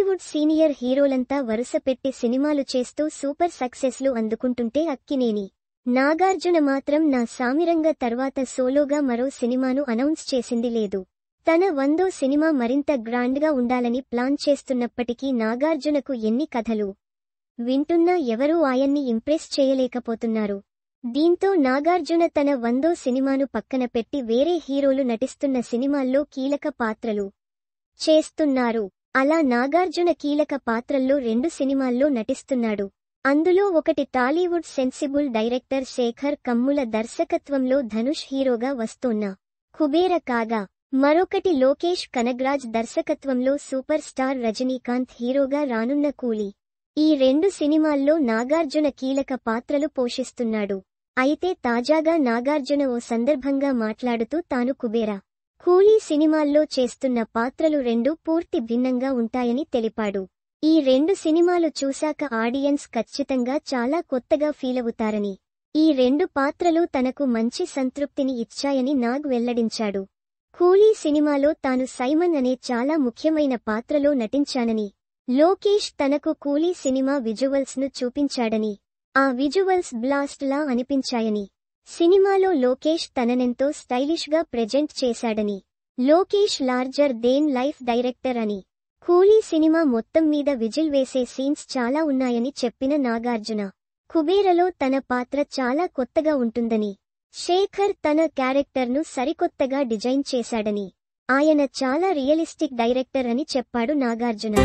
Tollywood senior హీరోలంతా వరుసపెట్టి సినిమాలు చేస్తూ సూపర్ సక్సెస్లు అందుకుంటుంటే అక్కినేని నాగార్జున మాత్రం నా సామిరంగ తర్వాత సోలోగా మరో సినిమాను అనౌన్స్ చేసింది లేదు. తన 100వ సినిమా మరింత గ్రాండ్గా ఉండాలని ప్లాన్ చేస్తున్నప్పటికీ నాగార్జునకు ఎన్ని కథలు వింటున్నా ఎవరూ ఆయన్ని ఇంప్రెస్ చేయలేకపోతున్నారు. దీంతో నాగార్జున తన 100వ సినిమాను పక్కన పెట్టి వేరే హీరోలు నటిస్తున్న సినిమాల్లో కీలక పాత్రలు చేస్తున్నారు. అలా నాగార్జున కీలక పాత్రల్లో 2 సినిమాల్లో నటిస్తున్నాడు. అందులో ఒకటి టాలీవుడ్ సెన్సిబుల్ డైరెక్టర్ శేఖర్ కమ్ముల దర్శకత్వంలో ధనుష్ హీరోగా వస్తోన్న కుబేర కాగా, మరొకటి లోకేష్ కనగ్రాజ్ దర్శకత్వంలో సూపర్ స్టార్ రజనీకాంత్ హీరోగా రానున్న కూలీ. ఈ 2 సినిమాల్లో నాగార్జున కీలక పాత్రలు పోషిస్తున్నాడు. అయితే తాజాగా నాగార్జున ఓ సందర్భంగా మాట్లాడుతూ తాను కుబేర, కూలీ సినిమాల్లో చేస్తున్న పాత్రలు 2 పూర్తి భిన్నంగా ఉంటాయని తెలిపాడు. ఈ 2 సినిమాలు చూశాక ఆడియన్స్ ఖచ్చితంగా చాలా కొత్తగా ఫీలవుతారని, ఈ 2 పాత్రలు తనకు మంచి సంతృప్తిని ఇచ్చాయని నాగ్ వెల్లడించాడు. కూలీ సినిమాలో తాను సైమన్ అనే చాలా ముఖ్యమైన పాత్రలో నటించానని, లోకేష్ తనకు కూలీ సినిమా విజువల్స్ ను చూపించాడని, ఆ విజువల్స్ బ్లాస్ట్ లా అనిపించాయని, సినిమాలో లోకేష్ తననెంతో స్టైలిష్ గా ప్రెజెంట్ చేశాడని, లోకేష్ లార్జర్ దేన్ లైఫ్ డైరెక్టర్ అని, కూలీ సినిమా మొత్తం మీద విజిల్ వేసే సీన్స్ చాలా ఉన్నాయని చెప్పిన నాగార్జున, కుబేరలో తన పాత్ర చాలా కొత్తగా ఉంటుందని, శేఖర్ తన క్యారెక్టర్ను సరికొత్తగా డిజైన్ చేశాడని, ఆయన చాలా రియలిస్టిక్ డైరెక్టర్ అని చెప్పాడు నాగార్జున.